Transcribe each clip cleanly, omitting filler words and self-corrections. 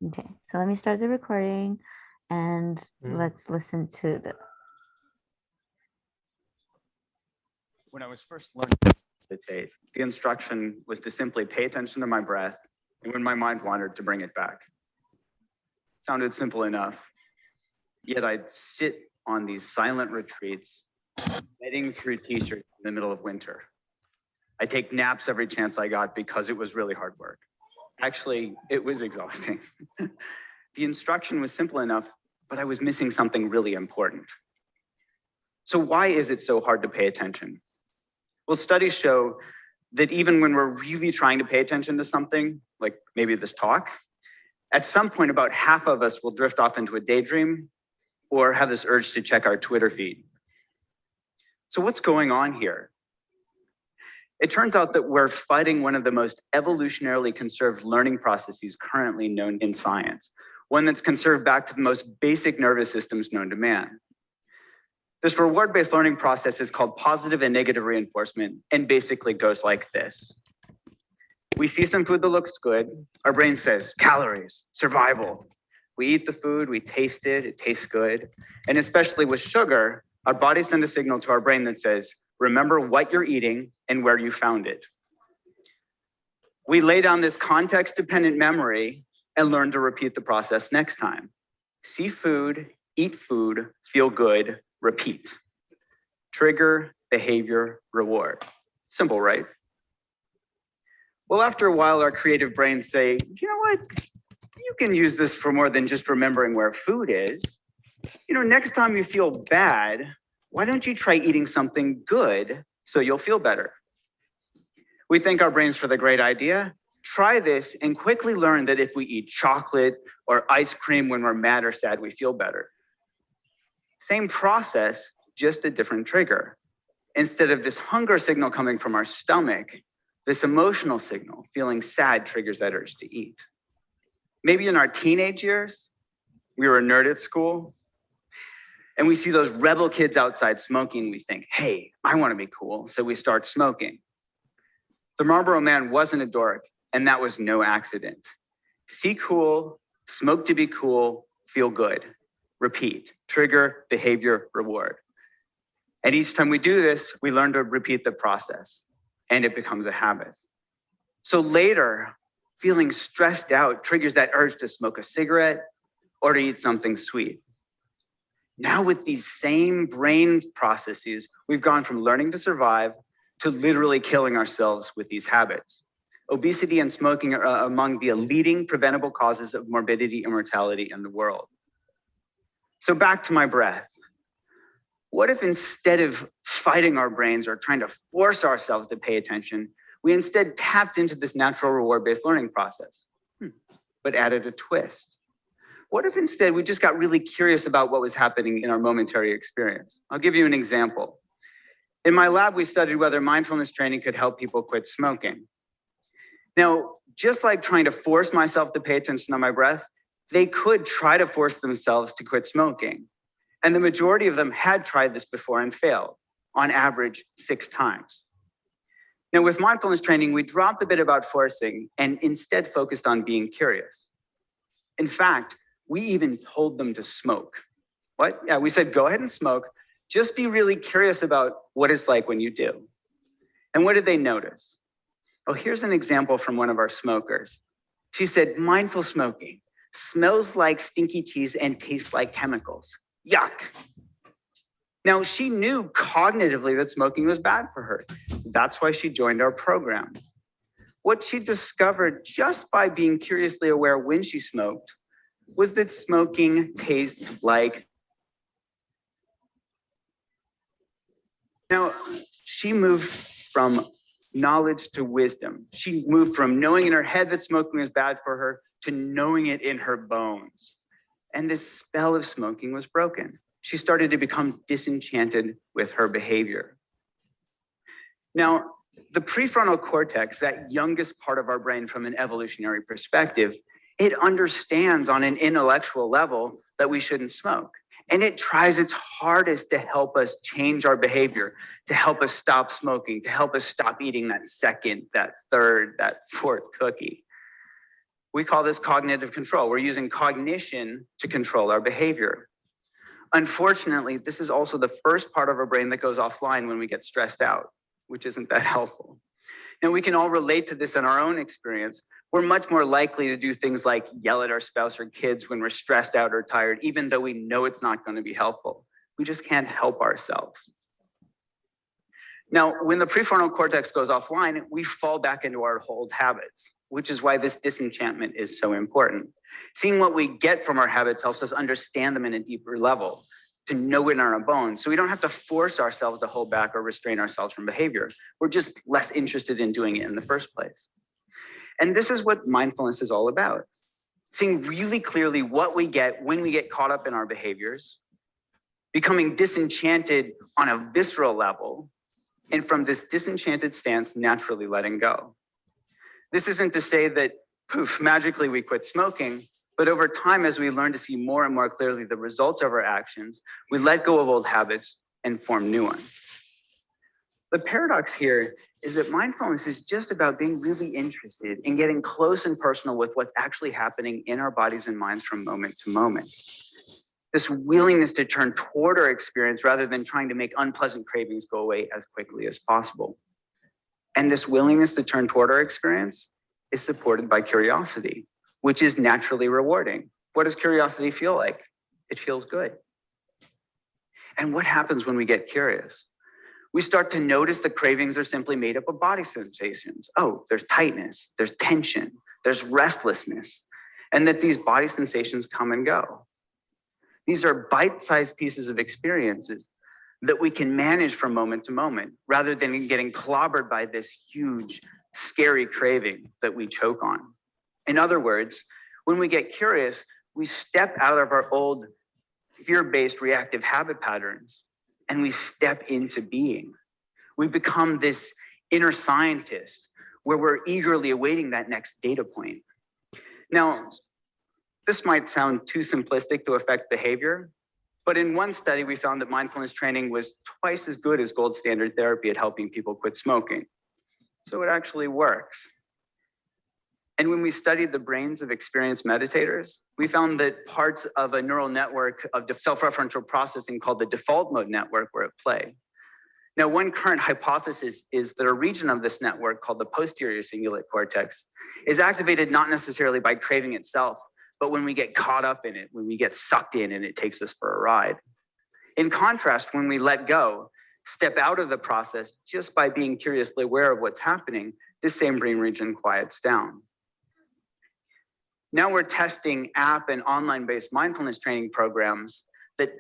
Okay, so let me start the recording and let's listen to the. When I was first learning to meditate, the instruction was to simply pay attention to my breath, and when my mind wandered, to bring it back. Sounded simple enough, yet I'd sit on these silent retreats, sweating through t-shirts in the middle of winter. I'd take naps every chance I got because it was really hard work. Actually, it was exhausting. The instruction was simple enough, but I was missing something really important. So why is it so hard to pay attention? Well, studies show that even when we're really trying to pay attention to something, like maybe this talk, at some point about half of us will drift off into a daydream or have this urge to check our Twitter feed. So what's going on here? It turns out that we're fighting one of the most evolutionarily conserved learning processes currently known in science, one that's conserved back to the most basic nervous systems known to man. This reward-based learning process is called positive and negative reinforcement and basically goes like this. We see some food that looks good. Our brain says, calories, survival. We eat the food, we taste it, it tastes good. And especially with sugar, our body sends a signal to our brain that says, remember what you're eating and where you found it. We lay down this context-dependent memory and learn to repeat the process next time. See food, eat food, feel good, repeat. Trigger, behavior, reward. Simple, right? Well, after a while, our creative brains say, you know what? You can use this for more than just remembering where food is. You know, next time you feel bad, why don't you try eating something good so you'll feel better? We thank our brains for the great idea. Try this and quickly learn that if we eat chocolate or ice cream when we're mad or sad, we feel better. Same process, just a different trigger. Instead of this hunger signal coming from our stomach, this emotional signal, feeling sad, triggers that urge to eat. Maybe in our teenage years, we were a nerd at school, and we see those rebel kids outside smoking. We think, hey, I want to be cool. So we start smoking. The Marlboro Man wasn't a dork, and that was no accident. See cool, smoke to be cool, feel good. Repeat, trigger, behavior, reward. And each time we do this, we learn to repeat the process, and it becomes a habit. So later, feeling stressed out triggers that urge to smoke a cigarette or to eat something sweet. Now with these same brain processes, we've gone from learning to survive to literally killing ourselves with these habits. Obesity and smoking are among the leading preventable causes of morbidity and mortality in the world. So back to my breath. What if instead of fighting our brains or trying to force ourselves to pay attention, we instead tapped into this natural reward-based learning process, but added a twist? What if instead we just got really curious about what was happening in our momentary experience? I'll give you an example. In my lab, we studied whether mindfulness training could help people quit smoking. Now, just like trying to force myself to pay attention to my breath, they could try to force themselves to quit smoking. And the majority of them had tried this before and failed, on average 6 times. Now, with mindfulness training, we dropped the bit about forcing and instead focused on being curious. In fact, we even told them to smoke. What? Yeah, we said, go ahead and smoke. Just be really curious about what it's like when you do. And what did they notice? Oh, here's an example from one of our smokers. She said, mindful smoking smells like stinky cheese and tastes like chemicals. Yuck. Now, she knew cognitively that smoking was bad for her. That's why she joined our program. What she discovered just by being curiously aware when she smoked was that smoking tastes like. Now, she moved from knowledge to wisdom. She moved from knowing in her head that smoking was bad for her to knowing it in her bones. And this spell of smoking was broken. She started to become disenchanted with her behavior. Now, the prefrontal cortex, that youngest part of our brain from an evolutionary perspective, it understands on an intellectual level that we shouldn't smoke. And it tries its hardest to help us change our behavior, to help us stop smoking, to help us stop eating that second, that third, that fourth cookie. We call this cognitive control. We're using cognition to control our behavior. Unfortunately, this is also the first part of our brain that goes offline when we get stressed out, which isn't that helpful. Now, we can all relate to this in our own experience. We're much more likely to do things like yell at our spouse or kids when we're stressed out or tired, even though we know it's not going to be helpful. We just can't help ourselves. Now, when the prefrontal cortex goes offline, we fall back into our old habits, which is why this disenchantment is so important. Seeing what we get from our habits helps us understand them in a deeper level, to know it in our bones. So we don't have to force ourselves to hold back or restrain ourselves from behavior. We're just less interested in doing it in the first place. And this is what mindfulness is all about. Seeing really clearly what we get when we get caught up in our behaviors, becoming disenchanted on a visceral level, and from this disenchanted stance, naturally letting go. This isn't to say that, poof, magically we quit smoking, but over time, as we learn to see more and more clearly the results of our actions, we let go of old habits and form new ones. The paradox here is that mindfulness is just about being really interested in getting close and personal with what's actually happening in our bodies and minds from moment to moment. This willingness to turn toward our experience rather than trying to make unpleasant cravings go away as quickly as possible. And this willingness to turn toward our experience is supported by curiosity, which is naturally rewarding. What does curiosity feel like? It feels good. And what happens when we get curious? We start to notice the cravings are simply made up of body sensations. Oh, there's tightness, there's tension, there's restlessness, and that these body sensations come and go. These are bite-sized pieces of experiences that we can manage from moment to moment, rather than getting clobbered by this huge, scary craving that we choke on. In other words, when we get curious, we step out of our old fear-based reactive habit patterns and we step into being. We become this inner scientist where we're eagerly awaiting that next data point. Now, this might sound too simplistic to affect behavior, but in one study, we found that mindfulness training was twice as good as gold standard therapy at helping people quit smoking. So it actually works. And when we studied the brains of experienced meditators, we found that parts of a neural network of self-referential processing called the default mode network were at play. Now, one current hypothesis is that a region of this network called the posterior cingulate cortex is activated not necessarily by craving itself, but when we get caught up in it, when we get sucked in and it takes us for a ride. In contrast, when we let go, step out of the process just by being curiously aware of what's happening, this same brain region quiets down. Now we're testing app and online-based mindfulness training programs that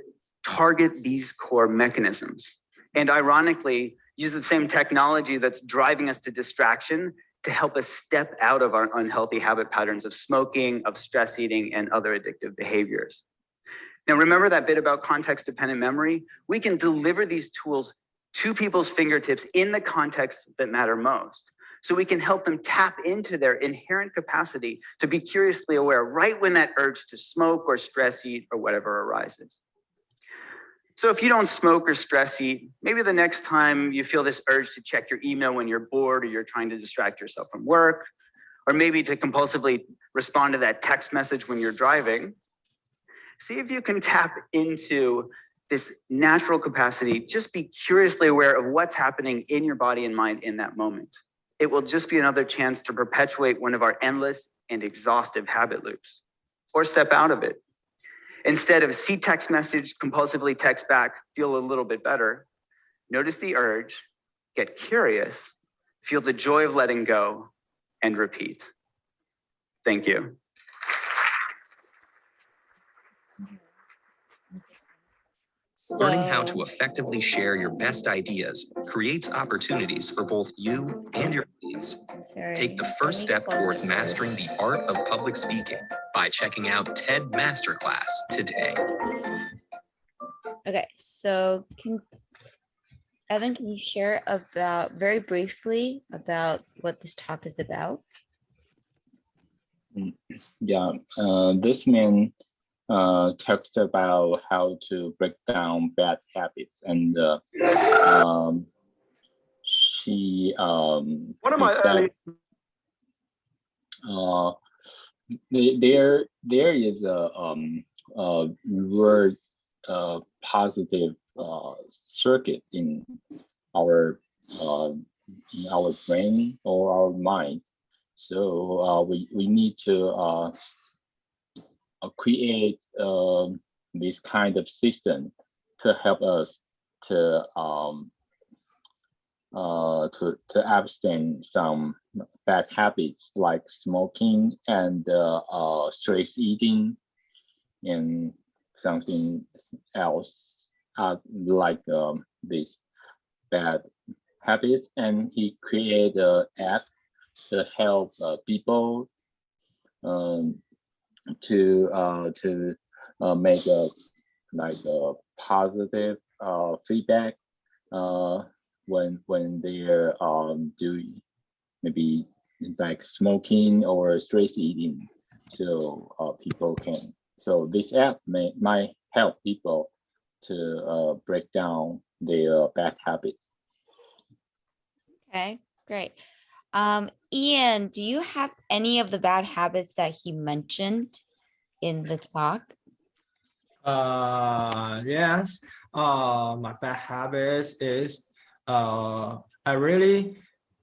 target these core mechanisms. And ironically, use the same technology that's driving us to distraction to help us step out of our unhealthy habit patterns of smoking, of stress eating, and other addictive behaviors. Now, remember that bit about context-dependent memory? We can deliver these tools to people's fingertips in the contexts that matter most. So we can help them tap into their inherent capacity to be curiously aware right when that urge to smoke or stress eat or whatever arises. So if you don't smoke or stress eat, maybe the next time you feel this urge to check your email when you're bored or you're trying to distract yourself from work, or maybe to compulsively respond to that text message when you're driving, see if you can tap into this natural capacity. Just be curiously aware of what's happening in your body and mind in that moment. It will just be another chance to perpetuate one of our endless and exhaustive habit loops, or step out of it. Instead of see text message, compulsively text back, feel a little bit better, notice the urge, get curious, feel the joy of letting go, and repeat. Thank you. Learning how to effectively share your best ideas creates opportunities for both you and your leads. Take the first step towards mastering the art of public speaking by checking out TED Masterclass today. Okay, so Evan, can you share about very briefly about what this talk is about? Yeah, this man talks about how to break down bad habits, and she One of my early there is a reward positive circuit our uh, in our brain or our mind. So we need to create this kind of system to help us to abstain some bad habits like smoking and stress eating and something else like these bad habits. And he created an app to help people to make a positive feedback when they're doing maybe like smoking or stress eating, so people can. So this app might help people to break down their bad habits. Okay, great. Ian, do you have any of the bad habits that he mentioned in the talk? Yes. My bad habits is I really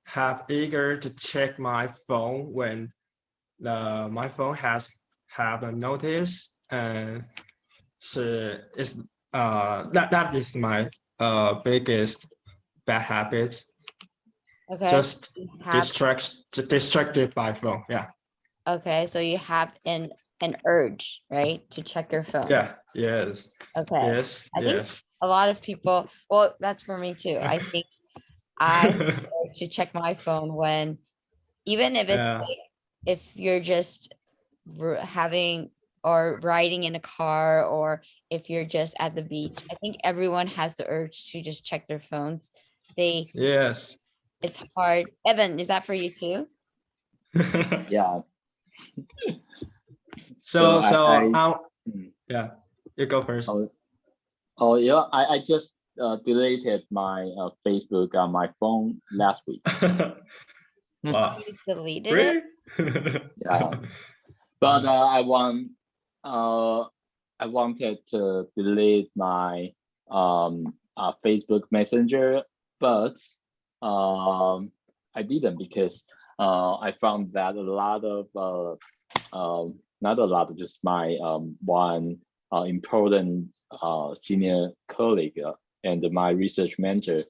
have eager to check my phone when my phone have a notice, and so it's that is my biggest bad habit. Okay. Just so you have, distracted by phone. Yeah. okay, so you have an urge, right, to check your phone. Yeah. Yes. Okay. Yes. I think Yes. a lot of people, well, that's for me too. I think I like to check my phone when, even if it's Yeah. like, if you're just having or riding in a car, or if you're just at the beach. I think everyone has the urge to just check their phones. Yes. It's hard. Evan, is that for you too? Yeah. So I yeah, you go first. Oh yeah, I just deleted my Facebook on my phone last week. Wow. You deleted Really? Yeah, but I wanted to delete my Facebook Messenger, but I didn't because I found that a lot of not a lot, just my one important senior colleague and my research mentor,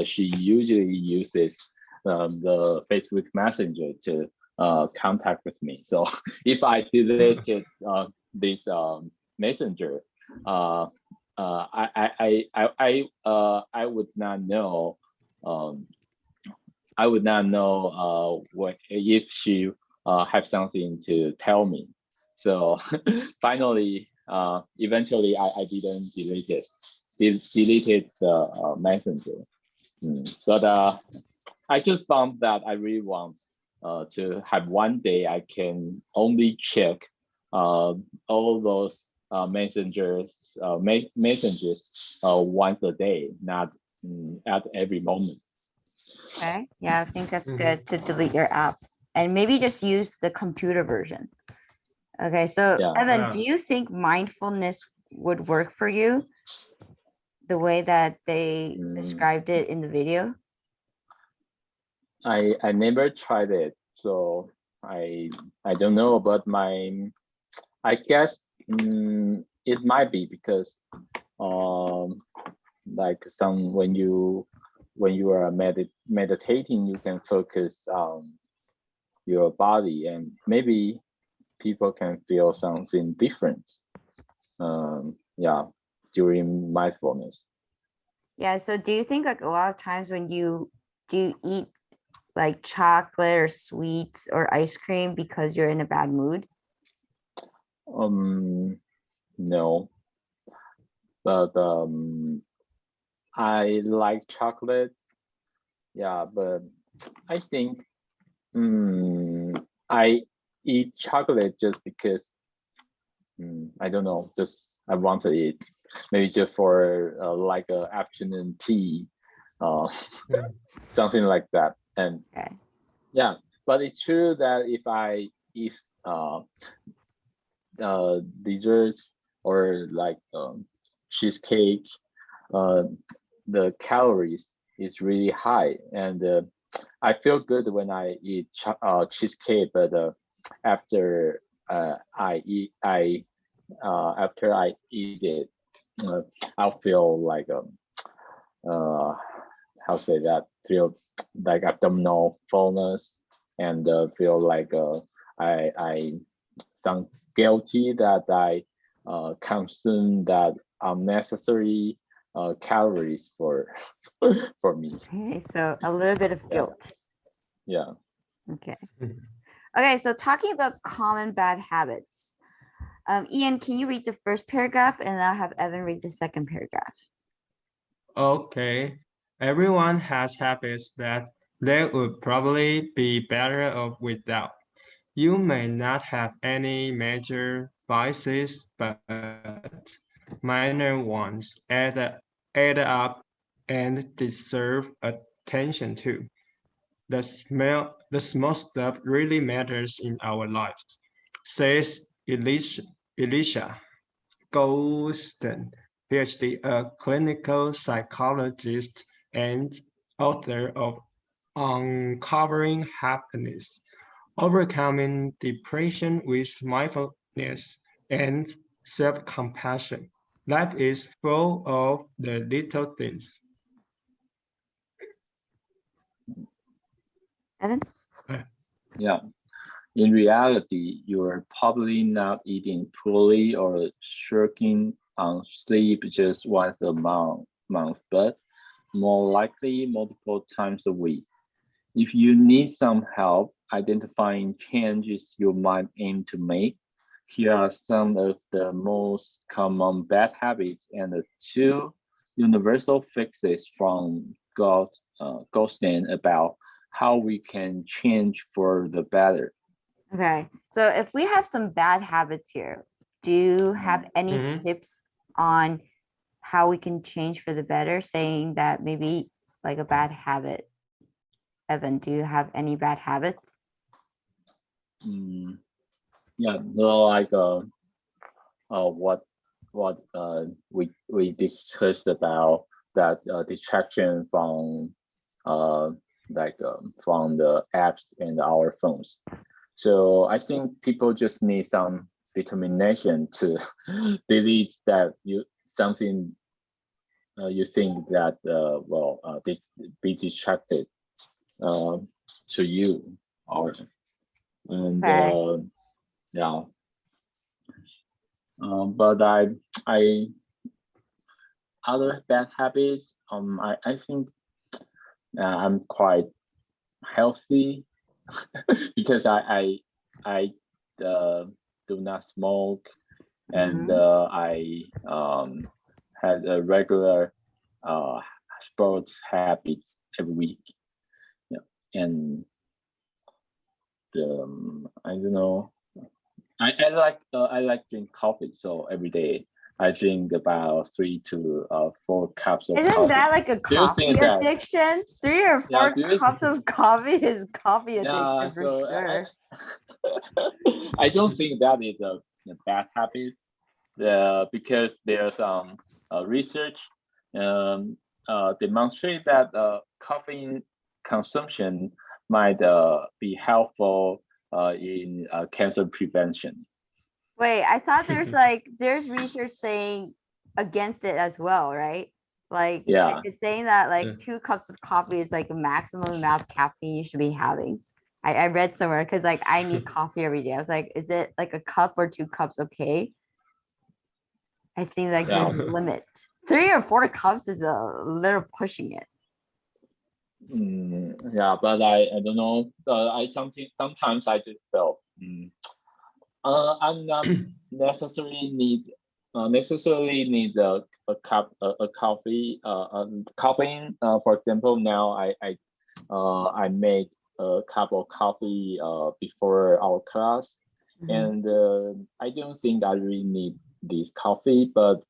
she usually uses the Facebook Messenger to contact with me. So if I deleted this messenger, I would not know. I would not know what if she have something to tell me. So finally, eventually, I didn't delete it. Deleted the messenger. But I just found that I really want to have one day I can only check all those messengers once a day, not at every moment. Okay. Yeah, I think that's good to delete your app and maybe just use the computer version. Okay. So Yeah. Evan, do you think mindfulness would work for you the way that they described it in the video? I never tried it, so I don't know, but I guess it might be because like when you are meditating, you can focus on your body, and maybe people can feel something different yeah, during mindfulness. Yeah. So do you think like a lot of times when you do eat like chocolate or sweets or ice cream because you're in a bad mood? No, but I like chocolate. Yeah, but I think I eat chocolate just because I don't know, just I want to eat, maybe just for like a afternoon tea, something like that. And Okay. yeah, but it's true that if I if desserts or like cheesecake, the calories is really high, and I feel good when I eat cheesecake, but after after I eat it, I'll feel like how say that, feel like abdominal fullness, and feel like I sound guilty that I consume that unnecessary calories for for me. Okay, so a little bit of guilt. Yeah. Okay. Okay, so talking about common bad habits. Ian, can you read the first paragraph and I'll have Evan read the second paragraph? Okay. Everyone has habits that they would probably be better off without. You may not have any major vices, but minor ones add up and deserve attention too. The small stuff really matters in our lives, says Elisha Goldstein, PhD, a clinical psychologist and author of Uncovering Happiness, Overcoming Depression with Mindfulness and Self-Compassion. Life is full of the little things. Evan? Yeah. In reality, you're probably not eating poorly or shirking on sleep just once a month, but more likely multiple times a week. If you need some help identifying changes you might aim to make, here are some of the most common bad habits and the two universal fixes from Goldstein about how we can change for the better. Okay, so if we have some bad habits here, do you have any tips on how we can change for the better? Saying that maybe like a bad habit. Evan, do you have any bad habits? Yeah, no, like what we discussed about that distraction from from the apps and our phones. So I think people just need some determination to delete that something you think that be distracted to you, or and yeah. But I other bad habits. I think I'm quite healthy because I do not smoke, and I had a regular sports habits every week. Yeah, and I don't know. I like drink coffee, so every day I drink about 3 to 4 cups of coffee. Isn't that like a coffee addiction? 3 or 4 cups of coffee is coffee addiction for sure. I don't think that is a bad habit, because there's research demonstrate that caffeine consumption might be helpful in cancer prevention. Wait, I thought there's research saying against it as well, right? Like, yeah, it's saying that like 2 cups of coffee is like a maximum amount of caffeine you should be having. I read somewhere because like I need coffee every day. I was like, is it like a cup or 2 cups okay? I think like the limit. 3 or 4 cups is a little pushing it. Yeah, but I don't know. Sometimes I just felt I'm not necessarily need a cup a coffee caffeine. For example, now I make a cup of coffee before our class, and I don't think I really need this coffee, but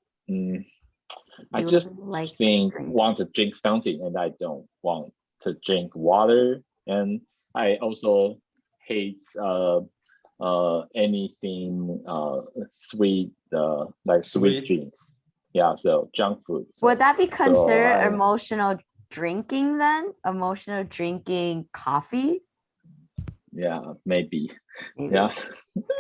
I just want to drink something, and I don't want to drink water, and I also hate anything sweet, like sweet drinks. Yeah, so junk food. So, would that be considered I- emotional drinking then? Emotional drinking coffee? yeah, maybe. Maybe. Yeah.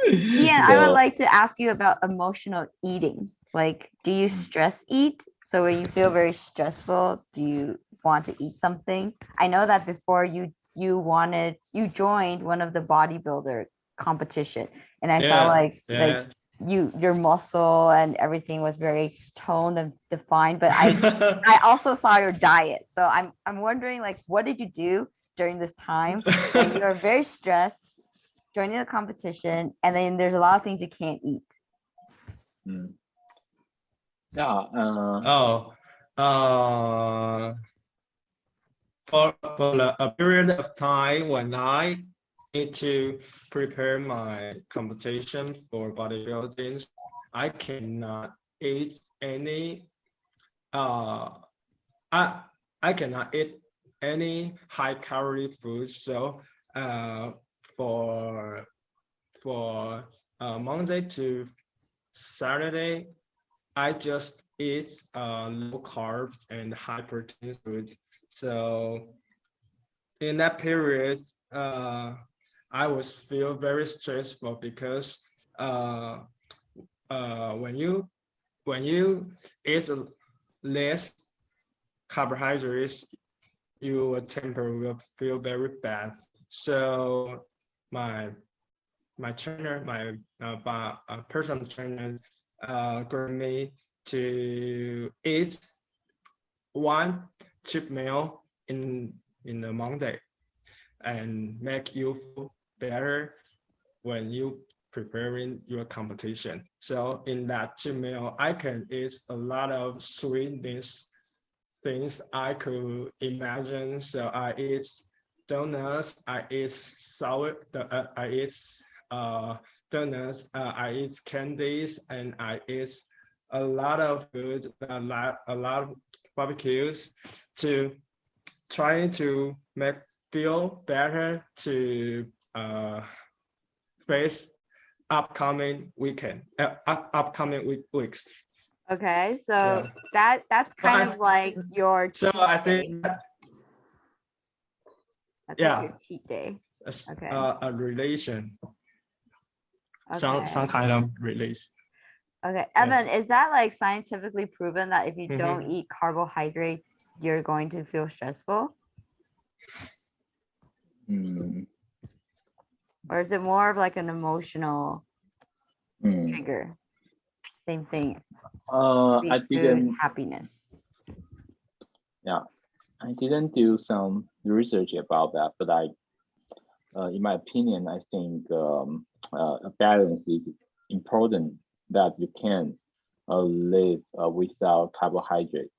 Ian, I would So, like to ask you about emotional eating. Like, do you stress eat? So when you feel very stressful, do you want to eat something? I know that before you joined one of the bodybuilder competition, and I saw like your muscle and everything was very toned and defined. But I also saw your diet. So I'm wondering, like, what did you do during this time when you're very stressed, joining the competition, and then there's a lot of things you can't eat? yeah. For a period of time when I need to prepare my competition for bodybuilding, I cannot eat any I cannot eat any high calorie foods. So for Monday to Saturday, I just eat low carbs and high protein foods. So in that period, I was feel very stressful because when you eat less carbohydrates, your temper will feel very bad. So my trainer, my personal trainer, got me to eat one cheap meal in the Monday and make you feel better when you preparing your competition. So in that cheat meal, I can eat a lot of sweetness things I could imagine. So I eat donuts, I eat I eat donuts, I eat candies, and I eat a lot of food, a lot of barbecues to try to make feel better to face upcoming weeks. Okay, so that's kind of like your So cheat I day. think That's like your cheat day. Okay. A relation, Okay. some kind of release. Okay, Evan, is that like scientifically proven that if you don't Mhm. eat carbohydrates, you're going to feel stressful? Or is it more of like an emotional trigger? Same thing. I didn't. Happiness. Yeah, I didn't do some research about that, but in my opinion, I think a balance is important. That you can live without carbohydrate.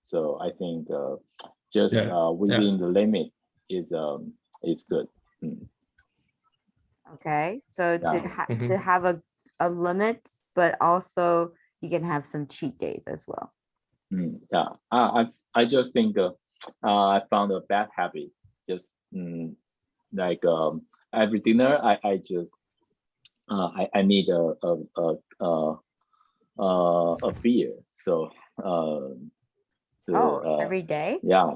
So I think just within the limit is good. Okay, so to have a limit, but also you can have some cheat days as well. Yeah, I just think I found a bad habit. Just like every dinner, I just I need a beer. So every day? Yeah,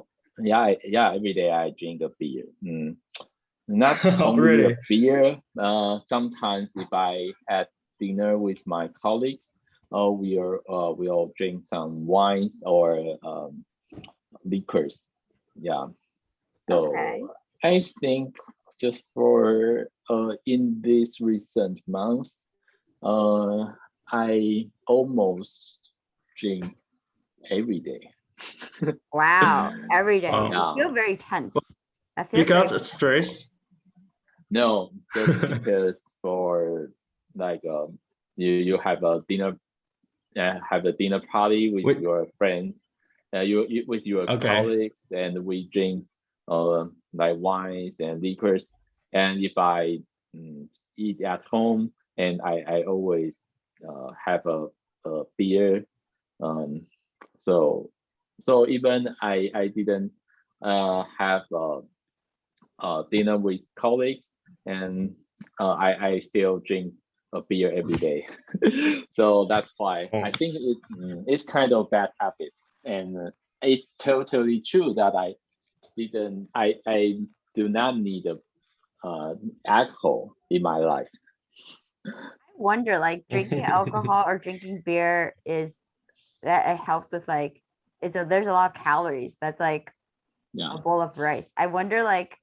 every day I drink a beer. Not only Really? a beer. Sometimes if I had dinner with my colleagues, we'll drink some wines or liquors. Yeah. So I think just for in this recent months, I almost drink every day. Wow, every day. Wow. You feel very tense. That feels Because it's stress. No, just because for like you have a dinner party with your friends, you with your colleagues, and we drink like wines and liquors. And if I eat at home, and I always have a beer. So even I didn't have dinner with colleagues, and I still drink a beer every day. So that's why I think it's kind of bad habit, and it's totally true that I do not need alcohol in my life. I wonder, like drinking alcohol or drinking beer is that it helps with like there's a lot of calories. That's like a bowl of rice. I wonder, like,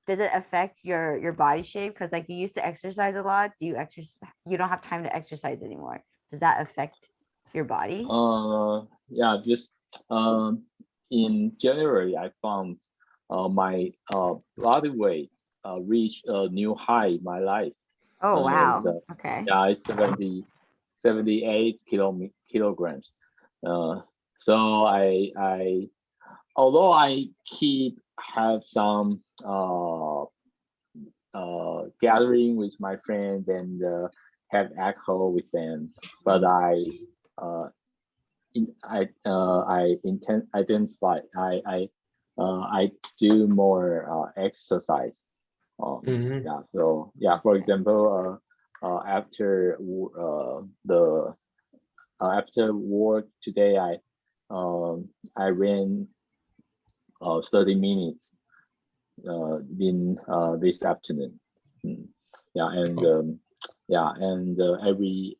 does it affect your body shape? Because like you used to exercise a lot. Do you exercise? You don't have time to exercise anymore. Does that affect your body? Yeah, just in January, I found my body weight reached a new high in my life. Oh wow. Okay. Yeah, it's 78 kilograms. So I although I have some gathering with my friends and have alcohol with them, but I identify I do more exercise. Yeah, so yeah, for example, after after work today, I ran 30 minutes in this afternoon. Yeah, and yeah, and every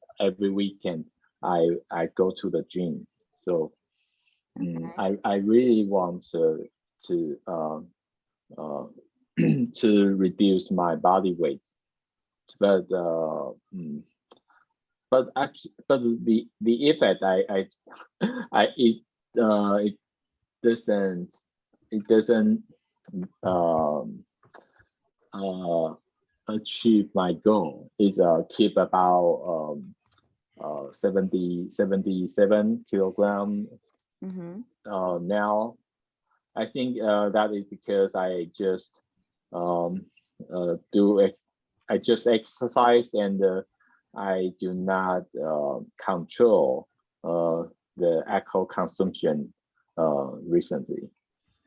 weekend I go to the gym. So I really want to to reduce my body weight, but actually, but the effect it doesn't achieve my goal. Is keep about 77 kilogram. Now I think that is because I just I just exercise, and I do not control the alcohol consumption recently.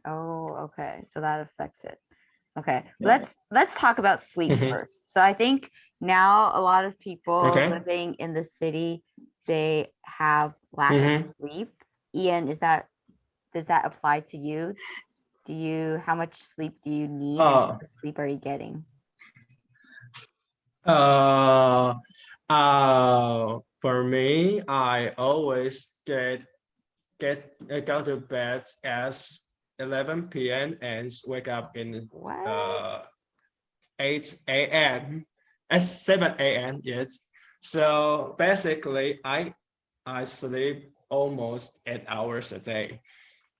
Oh, okay. So that affects it. Okay, yeah. Let's talk about sleep first. So I think now a lot of people living in the city, they have lack of sleep. Ian, does that apply to you? How much sleep do you need? And how much sleep are you getting? For me, I always go to bed at 11 p.m. and wake up in 8 a.m. at 7 a.m. Yes. So basically, I sleep almost 8 hours a day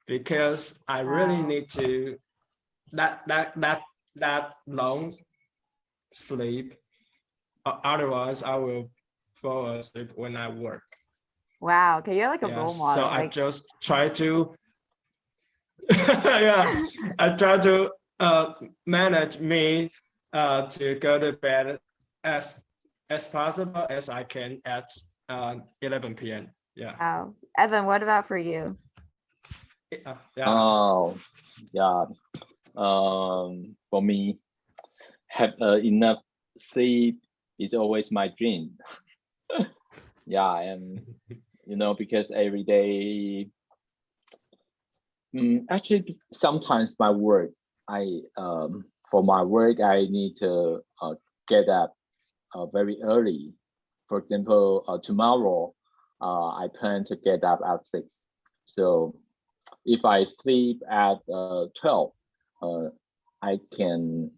because I really need to that long sleep. Otherwise, I will fall asleep when I work. Wow. Okay, you're like a role model. So I just try to yeah, I try to manage me to go to bed as possible as I can at 11 p.m. Yeah. Wow. Evan, what about for you? Oh, yeah. For me, have enough sleep is always my dream. Yeah, and because every day. Actually, sometimes my work, for my work, I need to get up very early. For example, tomorrow, I plan to get up at 6. So if I sleep at 12, I can,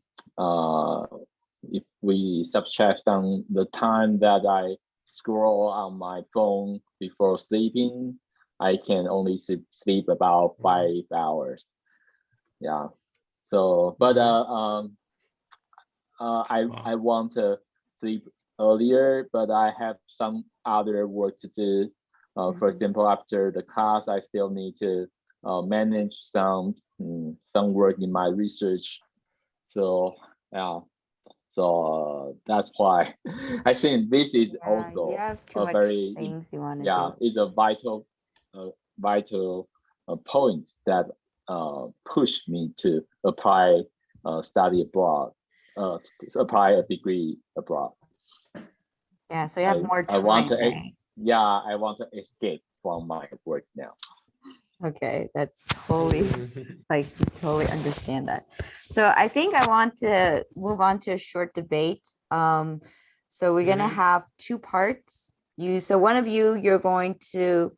if we subtract on the time that I scroll on my phone before sleeping, I can only sleep about 5 hours. Yeah. So, but I want to sleep earlier, but I have some other work to do. For example, after the class, I still need to manage some work in my research. So yeah. So that's why I think this is also a very it's a vital point that push me to apply study abroad. to apply a degree abroad. Yeah, so you have more time. I want to, right? yeah, I want to escape from my work now. Okay, that's totally like you totally understand that. So I think I want to move on to a short debate. So we're gonna have two parts. So one of you're going to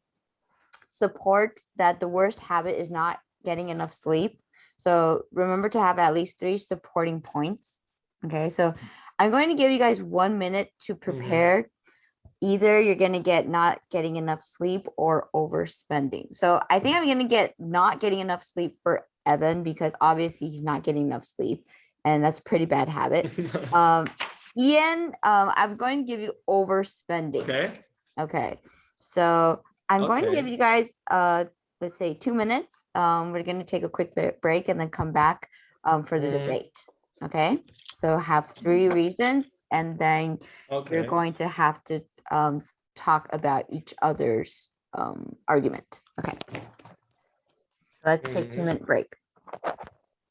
support that the worst habit is not getting enough sleep. So remember to have at least 3 supporting points. Okay, so I'm going to give you guys 1 minute to prepare. Either you're going to get not getting enough sleep or overspending. So I think I'm going to get not getting enough sleep for Evan because obviously he's not getting enough sleep and that's a pretty bad habit. Ian, I'm going to give you overspending. Okay. So I'm going to give you guys let's say 2 minutes. We're going to take a quick break and then come back for the debate. Okay. So have 3 reasons and then you're going to have to talk about each other's argument. Okay. Let's take a 2-minute break.